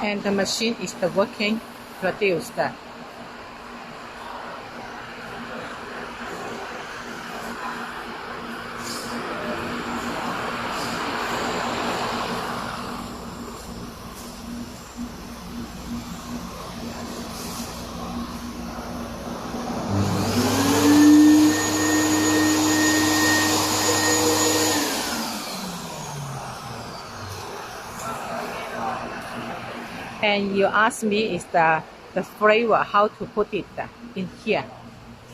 and the machine is the working produced. And you ask me is the flavor, how to put it in here.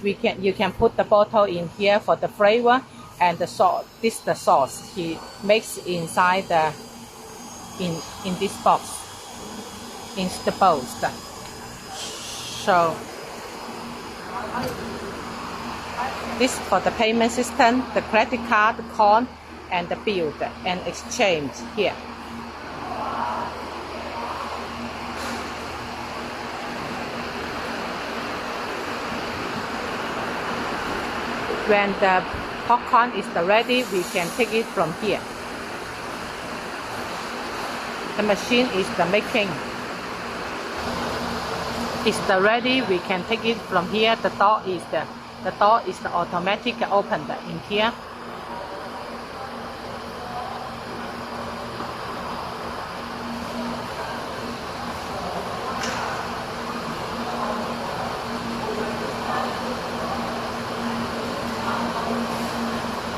You can put the bottle in here for the flavor, and the sauce. This is the sauce he makes inside in this box, in the bowls. So this for the payment system, the credit card, the coin, and the bill and exchange here. When the popcorn is ready, we can take it from here. The machine is making. It's ready. We can take it from here. The door is automatic opened in here.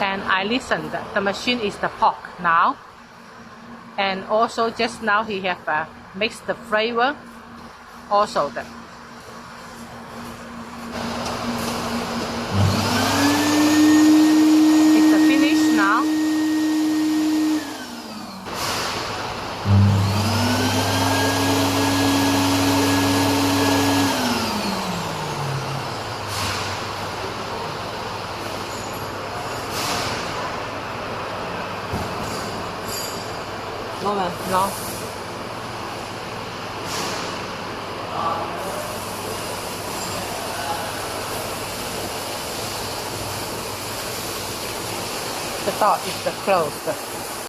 And I listened. The machine is the pork now, and also just now he have mixed the flavor. Also it's finished now. No. The door is closed.